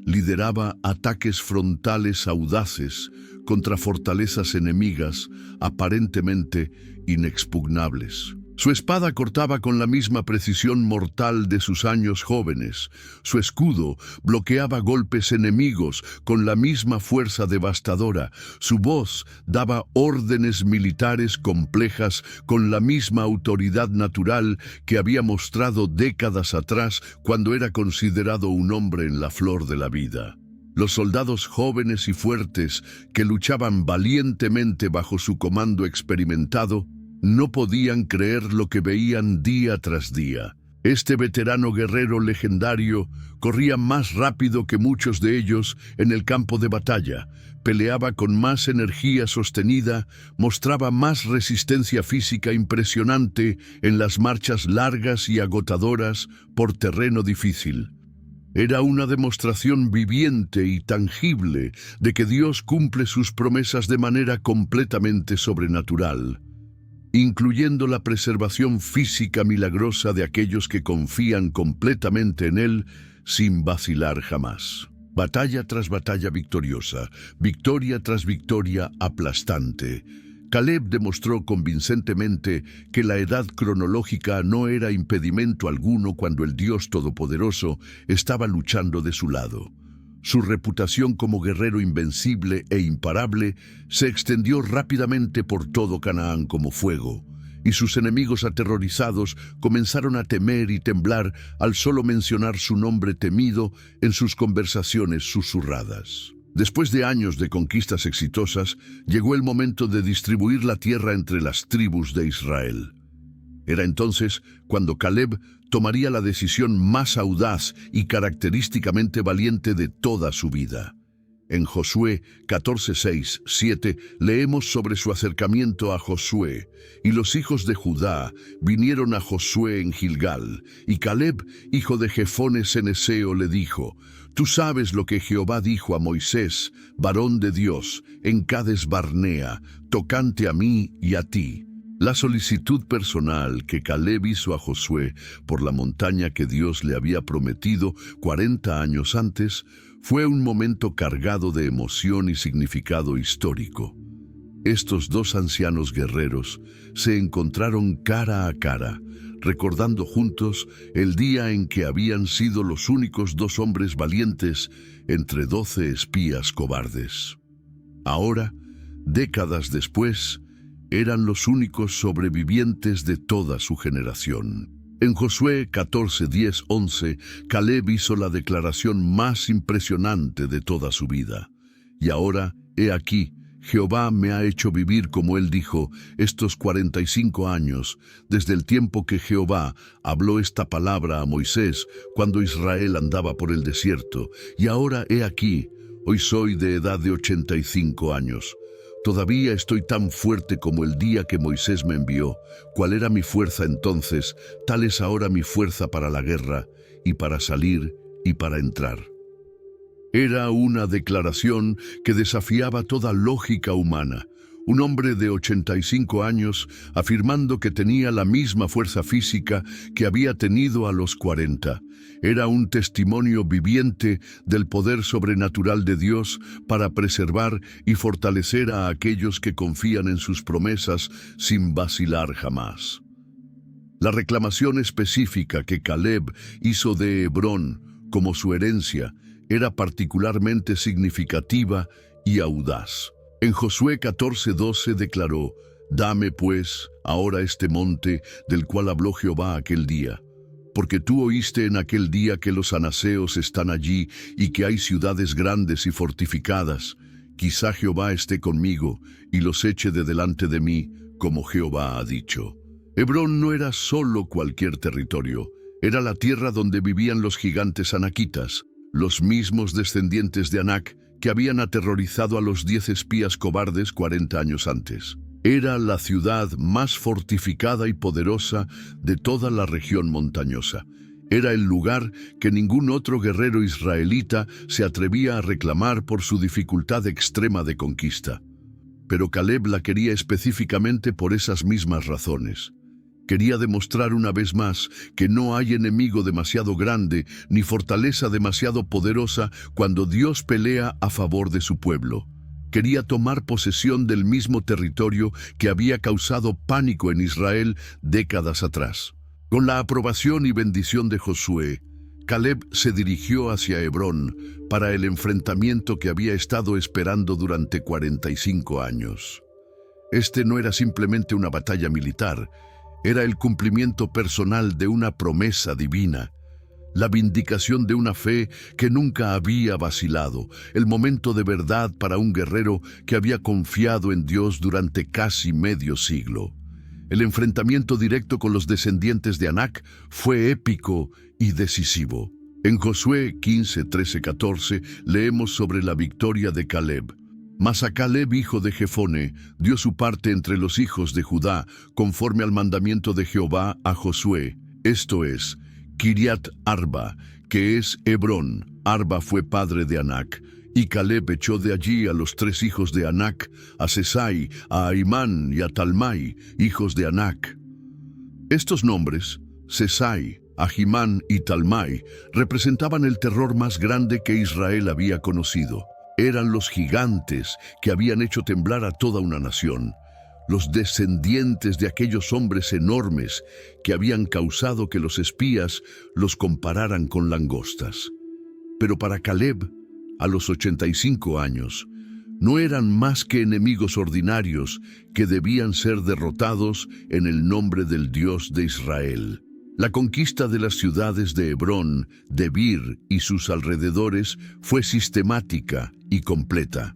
lideraba ataques frontales audaces contra fortalezas enemigas aparentemente inexpugnables. Su espada cortaba con la misma precisión mortal de sus años jóvenes. Su escudo bloqueaba golpes enemigos con la misma fuerza devastadora. Su voz daba órdenes militares complejas con la misma autoridad natural que había mostrado décadas atrás cuando era considerado un hombre en la flor de la vida. Los soldados jóvenes y fuertes que luchaban valientemente bajo su comando experimentado no podían creer lo que veían día tras día. Este veterano guerrero legendario corría más rápido que muchos de ellos en el campo de batalla, peleaba con más energía sostenida, mostraba más resistencia física impresionante en las marchas largas y agotadoras por terreno difícil. Era una demostración viviente y tangible de que Dios cumple sus promesas de manera completamente sobrenatural, incluyendo la preservación física milagrosa de aquellos que confían completamente en Él sin vacilar jamás. Batalla tras batalla victoriosa, victoria tras victoria aplastante, Caleb demostró convincentemente que la edad cronológica no era impedimento alguno cuando el Dios Todopoderoso estaba luchando de su lado. Su reputación como guerrero invencible e imparable se extendió rápidamente por todo Canaán como fuego, y sus enemigos aterrorizados comenzaron a temer y temblar al solo mencionar su nombre temido en sus conversaciones susurradas. Después de años de conquistas exitosas, llegó el momento de distribuir la tierra entre las tribus de Israel. Era entonces cuando Caleb tomaría la decisión más audaz y característicamente valiente de toda su vida. En Josué 14:6-7 leemos sobre su acercamiento a Josué, y los hijos de Judá vinieron a Josué en Gilgal, y Caleb, hijo de Jefone ceneseo, le dijo: «Tú sabes lo que Jehová dijo a Moisés, varón de Dios, en Cades Barnea, tocante a mí y a ti». La solicitud personal que Caleb hizo a Josué por la montaña que Dios le había prometido 40 años antes fue un momento cargado de emoción y significado histórico. Estos dos ancianos guerreros se encontraron cara a cara, recordando juntos el día en que habían sido los únicos dos hombres valientes entre 12 espías cobardes. Ahora, décadas después, eran los únicos sobrevivientes de toda su generación. En Josué 14:10-11, Caleb hizo la declaración más impresionante de toda su vida. «Y ahora, he aquí, Jehová me ha hecho vivir, como él dijo, estos 45 años, desde el tiempo que Jehová habló esta palabra a Moisés cuando Israel andaba por el desierto. Y ahora, he aquí, hoy soy de edad de 85 años. Todavía estoy tan fuerte como el día que Moisés me envió. ¿Cuál era mi fuerza entonces? Tal es ahora mi fuerza para la guerra, y para salir, y para entrar». Era una declaración que desafiaba toda lógica humana. Un hombre de 85 años afirmando que tenía la misma fuerza física que había tenido a los 40. Era un testimonio viviente del poder sobrenatural de Dios para preservar y fortalecer a aquellos que confían en sus promesas sin vacilar jamás. La reclamación específica que Caleb hizo de Hebrón como su herencia era particularmente significativa y audaz. En Josué 14:12 declaró: «Dame, pues, ahora este monte del cual habló Jehová aquel día, porque tú oíste en aquel día que los anaseos están allí y que hay ciudades grandes y fortificadas. Quizá Jehová esté conmigo y los eche de delante de mí, como Jehová ha dicho». Hebrón no era solo cualquier territorio, era la tierra donde vivían los gigantes anaquitas, los mismos descendientes de Anac que habían aterrorizado a los 10 espías cobardes 40 años antes. Era la ciudad más fortificada y poderosa de toda la región montañosa. Era el lugar que ningún otro guerrero israelita se atrevía a reclamar por su dificultad extrema de conquista. Pero Caleb la quería específicamente por esas mismas razones. Quería demostrar una vez más que no hay enemigo demasiado grande ni fortaleza demasiado poderosa cuando Dios pelea a favor de su pueblo. Quería tomar posesión del mismo territorio que había causado pánico en Israel décadas atrás. Con la aprobación y bendición de Josué, Caleb se dirigió hacia Hebrón para el enfrentamiento que había estado esperando durante 45 años. Este no era simplemente una batalla militar, era el cumplimiento personal de una promesa divina, la vindicación de una fe que nunca había vacilado, el momento de verdad para un guerrero que había confiado en Dios durante casi medio siglo. El enfrentamiento directo con los descendientes de Anac fue épico y decisivo. En Josué 15, 13, 14 leemos sobre la victoria de Caleb. Mas a Caleb, hijo de Jefone, dio su parte entre los hijos de Judá, conforme al mandamiento de Jehová a Josué, esto es, Kiriat Arba, que es Hebrón. Arba fue padre de Anac. Y Caleb echó de allí a los 3 hijos de Anac, a Sesai, a Ahimán y a Talmai, hijos de Anac. Estos nombres, Sesai, Ahimán y Talmai, representaban el terror más grande que Israel había conocido. Eran los gigantes que habían hecho temblar a toda una nación, los descendientes de aquellos hombres enormes que habían causado que los espías los compararan con langostas. Pero para Caleb, a los 85 años, no eran más que enemigos ordinarios que debían ser derrotados en el nombre del Dios de Israel. La conquista de las ciudades de Hebrón, Debir y sus alrededores fue sistemática y completa.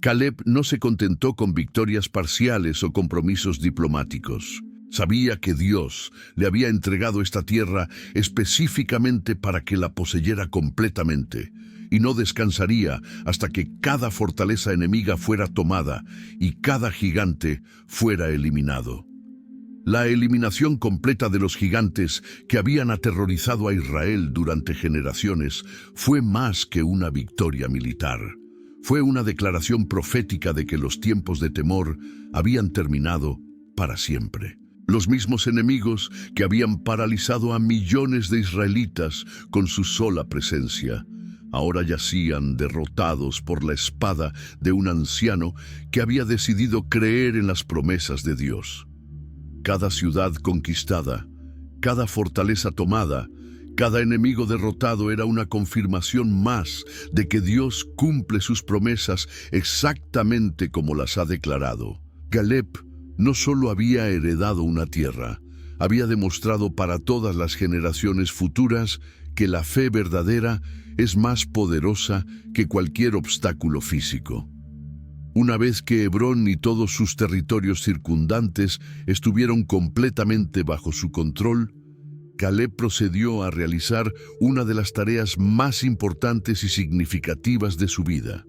Caleb no se contentó con victorias parciales o compromisos diplomáticos. Sabía que Dios le había entregado esta tierra específicamente para que la poseyera completamente, y no descansaría hasta que cada fortaleza enemiga fuera tomada y cada gigante fuera eliminado. La eliminación completa de los gigantes que habían aterrorizado a Israel durante generaciones fue más que una victoria militar. Fue una declaración profética de que los tiempos de temor habían terminado para siempre. Los mismos enemigos que habían paralizado a millones de israelitas con su sola presencia, ahora yacían derrotados por la espada de un anciano que había decidido creer en las promesas de Dios. Cada ciudad conquistada, cada fortaleza tomada, cada enemigo derrotado era una confirmación más de que Dios cumple sus promesas exactamente como las ha declarado. Caleb no solo había heredado una tierra, había demostrado para todas las generaciones futuras que la fe verdadera es más poderosa que cualquier obstáculo físico. Una vez que Hebrón y todos sus territorios circundantes estuvieron completamente bajo su control, Caleb procedió a realizar una de las tareas más importantes y significativas de su vida: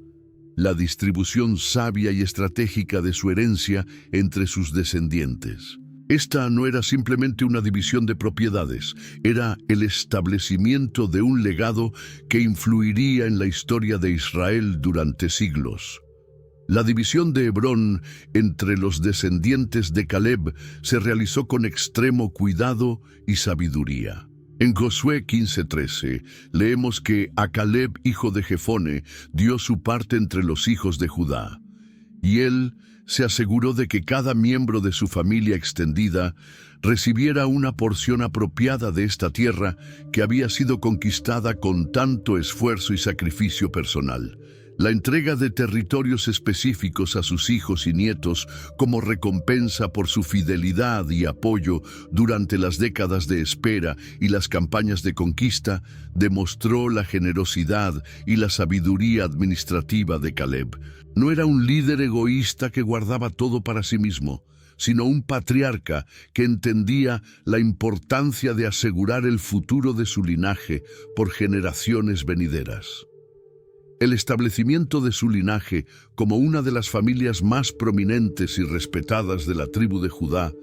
la distribución sabia y estratégica de su herencia entre sus descendientes. Esta no era simplemente una división de propiedades, era el establecimiento de un legado que influiría en la historia de Israel durante siglos. La división de Hebrón entre los descendientes de Caleb se realizó con extremo cuidado y sabiduría. En Josué 15:13 leemos que a Caleb, hijo de Jefone, dio su parte entre los hijos de Judá, y él se aseguró de que cada miembro de su familia extendida recibiera una porción apropiada de esta tierra que había sido conquistada con tanto esfuerzo y sacrificio personal. La entrega de territorios específicos a sus hijos y nietos como recompensa por su fidelidad y apoyo durante las décadas de espera y las campañas de conquista demostró la generosidad y la sabiduría administrativa de Caleb. No era un líder egoísta que guardaba todo para sí mismo, sino un patriarca que entendía la importancia de asegurar el futuro de su linaje por generaciones venideras. El establecimiento de su linaje como una de las familias más prominentes y respetadas de la tribu de Judá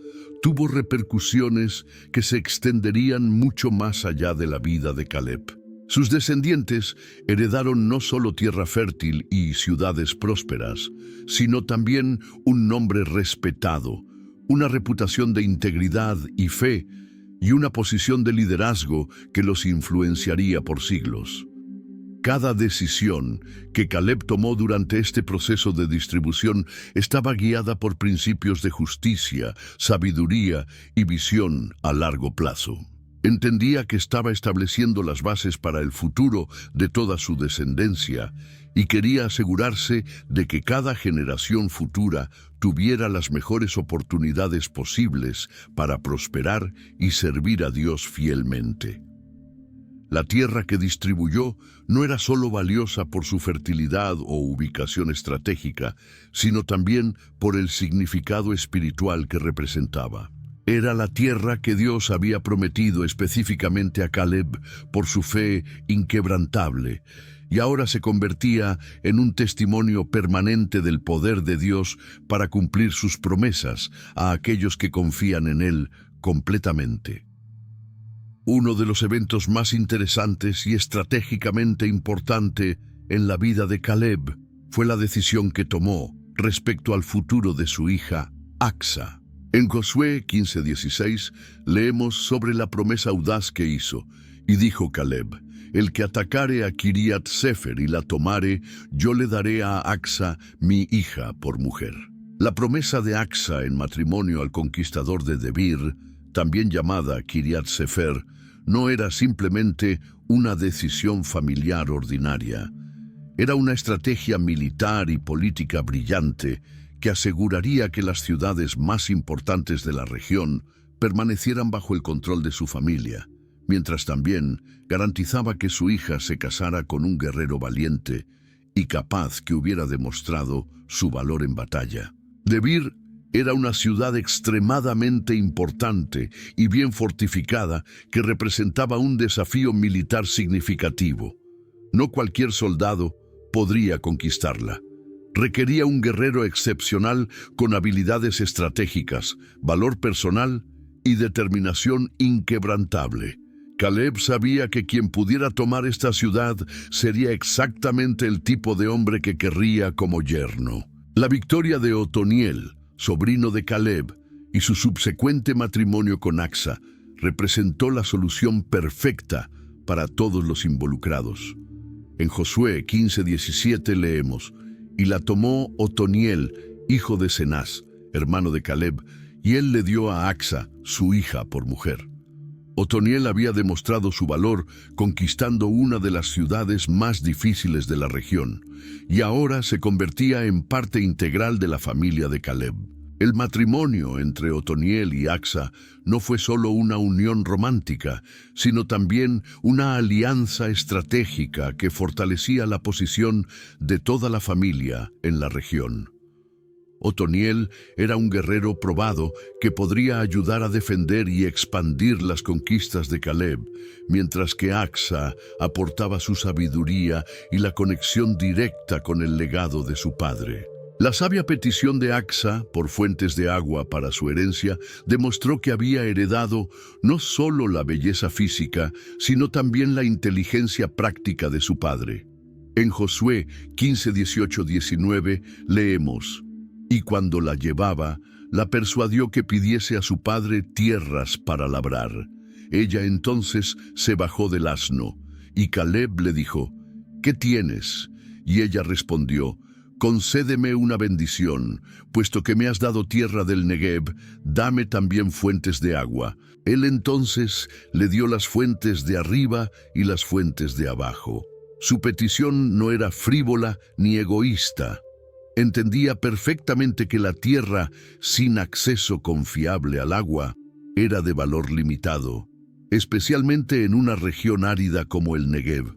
tuvo repercusiones que se extenderían mucho más allá de la vida de Caleb. Sus descendientes heredaron no solo tierra fértil y ciudades prósperas, sino también un nombre respetado, una reputación de integridad y fe, y una posición de liderazgo que los influenciaría por siglos. Cada decisión que Caleb tomó durante este proceso de distribución estaba guiada por principios de justicia, sabiduría y visión a largo plazo. Entendía que estaba estableciendo las bases para el futuro de toda su descendencia y quería asegurarse de que cada generación futura tuviera las mejores oportunidades posibles para prosperar y servir a Dios fielmente. La tierra que distribuyó no era solo valiosa por su fertilidad o ubicación estratégica, sino también por el significado espiritual que representaba. Era la tierra que Dios había prometido específicamente a Caleb por su fe inquebrantable, y ahora se convertía en un testimonio permanente del poder de Dios para cumplir sus promesas a aquellos que confían en Él completamente. Uno de los eventos más interesantes y estratégicamente importante en la vida de Caleb fue la decisión que tomó respecto al futuro de su hija, Acsa. En Josué 15:16 leemos sobre la promesa audaz que hizo, y dijo Caleb: el que atacare a Kiriat Sefer y la tomare, yo le daré a Acsa mi hija por mujer. La promesa de Acsa en matrimonio al conquistador de Debir, también llamada Kiriat Sefer, no era simplemente una decisión familiar ordinaria. Era una estrategia militar y política brillante que aseguraría que las ciudades más importantes de la región permanecieran bajo el control de su familia, mientras también garantizaba que su hija se casara con un guerrero valiente y capaz que hubiera demostrado su valor en batalla. Debir era una ciudad extremadamente importante y bien fortificada que representaba un desafío militar significativo. No cualquier soldado podría conquistarla. Requería un guerrero excepcional con habilidades estratégicas, valor personal y determinación inquebrantable. Caleb sabía que quien pudiera tomar esta ciudad sería exactamente el tipo de hombre que querría como yerno. La victoria de Otoniel, sobrino de Caleb, y su subsecuente matrimonio con Acsa representó la solución perfecta para todos los involucrados. En Josué 15:17 leemos: y la tomó Otoniel, hijo de Cenaz, hermano de Caleb, y él le dio a Acsa, su hija, por mujer. Otoniel había demostrado su valor conquistando una de las ciudades más difíciles de la región, y ahora se convertía en parte integral de la familia de Caleb. El matrimonio entre Otoniel y Acsa no fue solo una unión romántica, sino también una alianza estratégica que fortalecía la posición de toda la familia en la región. Otoniel era un guerrero probado que podría ayudar a defender y expandir las conquistas de Caleb, mientras que Acsa aportaba su sabiduría y la conexión directa con el legado de su padre. La sabia petición de Acsa por fuentes de agua para su herencia demostró que había heredado no solo la belleza física, sino también la inteligencia práctica de su padre. En Josué 15:18-19 leemos: y cuando la llevaba, la persuadió que pidiese a su padre tierras para labrar. Ella entonces se bajó del asno, y Caleb le dijo: ¿qué tienes? Y ella respondió: concédeme una bendición, puesto que me has dado tierra del Negev, dame también fuentes de agua. Él entonces le dio las fuentes de arriba y las fuentes de abajo. Su petición no era frívola ni egoísta. Entendía perfectamente que la tierra, sin acceso confiable al agua, era de valor limitado, especialmente en una región árida como el Negev.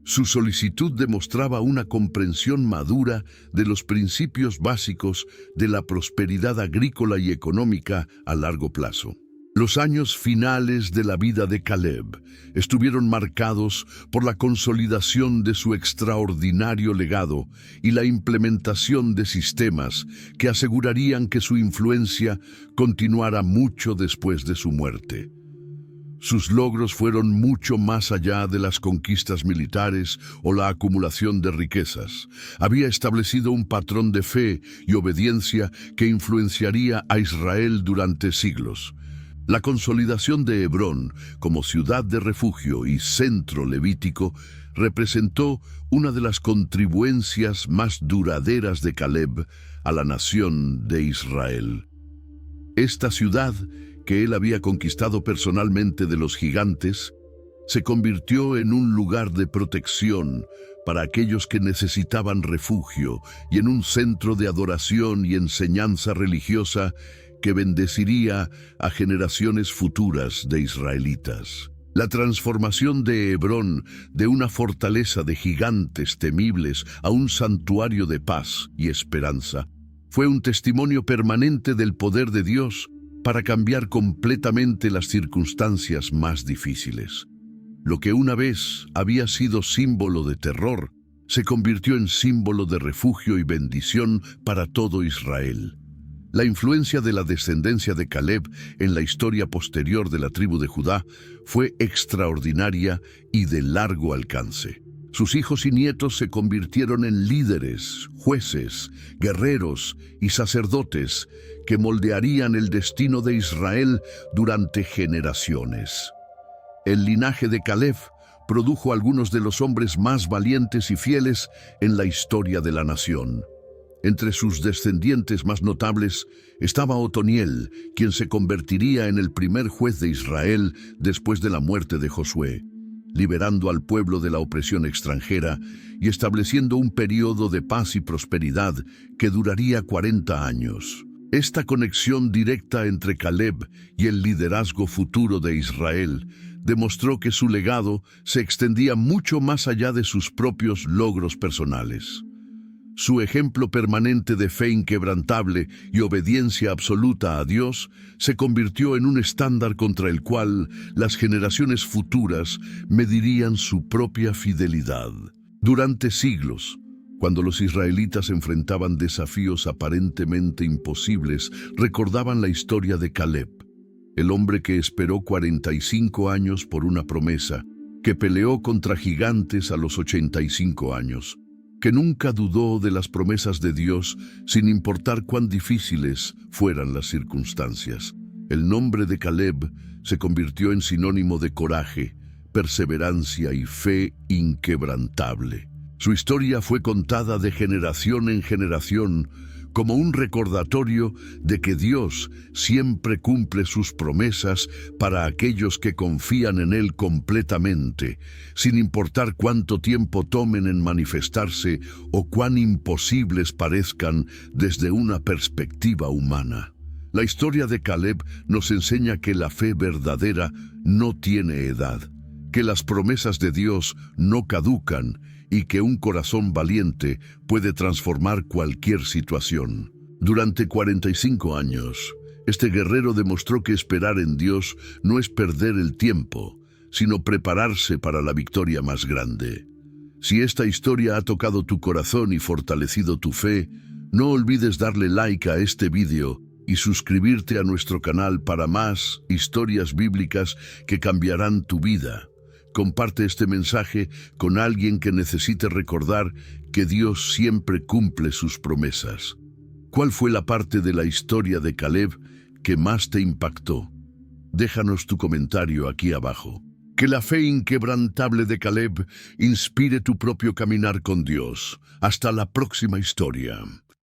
Su solicitud demostraba una comprensión madura de los principios básicos de la prosperidad agrícola y económica a largo plazo. Los años finales de la vida de Caleb estuvieron marcados por la consolidación de su extraordinario legado y la implementación de sistemas que asegurarían que su influencia continuara mucho después de su muerte. Sus logros fueron mucho más allá de las conquistas militares o la acumulación de riquezas. Había establecido un patrón de fe y obediencia que influenciaría a Israel durante siglos. La consolidación de Hebrón como ciudad de refugio y centro levítico representó una de las contribuencias más duraderas de Caleb a la nación de Israel. Esta ciudad, que él había conquistado personalmente de los gigantes, se convirtió en un lugar de protección para aquellos que necesitaban refugio y en un centro de adoración y enseñanza religiosa que bendeciría a generaciones futuras de israelitas. La transformación de Hebrón de una fortaleza de gigantes temibles a un santuario de paz y esperanza fue un testimonio permanente del poder de Dios para cambiar completamente las circunstancias más difíciles. Lo que una vez había sido símbolo de terror se convirtió en símbolo de refugio y bendición para todo Israel. La influencia de la descendencia de Caleb en la historia posterior de la tribu de Judá fue extraordinaria y de largo alcance. Sus hijos y nietos se convirtieron en líderes, jueces, guerreros y sacerdotes que moldearían el destino de Israel durante generaciones. El linaje de Caleb produjo algunos de los hombres más valientes y fieles en la historia de la nación. Entre sus descendientes más notables estaba Otoniel, quien se convertiría en el primer juez de Israel después de la muerte de Josué, liberando al pueblo de la opresión extranjera y estableciendo un periodo de paz y prosperidad que duraría 40 años. Esta conexión directa entre Caleb y el liderazgo futuro de Israel demostró que su legado se extendía mucho más allá de sus propios logros personales. Su ejemplo permanente de fe inquebrantable y obediencia absoluta a Dios se convirtió en un estándar contra el cual las generaciones futuras medirían su propia fidelidad. Durante siglos, cuando los israelitas enfrentaban desafíos aparentemente imposibles, recordaban la historia de Caleb, el hombre que esperó 45 años por una promesa, que peleó contra gigantes a los 85 años. Que nunca dudó de las promesas de Dios sin importar cuán difíciles fueran las circunstancias. El nombre de Caleb se convirtió en sinónimo de coraje, perseverancia y fe inquebrantable. Su historia fue contada de generación en generación como un recordatorio de que Dios siempre cumple sus promesas para aquellos que confían en Él completamente, sin importar cuánto tiempo tomen en manifestarse o cuán imposibles parezcan desde una perspectiva humana. La historia de Caleb nos enseña que la fe verdadera no tiene edad, que las promesas de Dios no caducan y que un corazón valiente puede transformar cualquier situación. Durante 45 años, este guerrero demostró que esperar en Dios no es perder el tiempo, sino prepararse para la victoria más grande. Si esta historia ha tocado tu corazón y fortalecido tu fe, no olvides darle like a este vídeo y suscribirte a nuestro canal para más historias bíblicas que cambiarán tu vida. Comparte este mensaje con alguien que necesite recordar que Dios siempre cumple sus promesas. ¿Cuál fue la parte de la historia de Caleb que más te impactó? Déjanos tu comentario aquí abajo. Que la fe inquebrantable de Caleb inspire tu propio caminar con Dios. Hasta la próxima historia.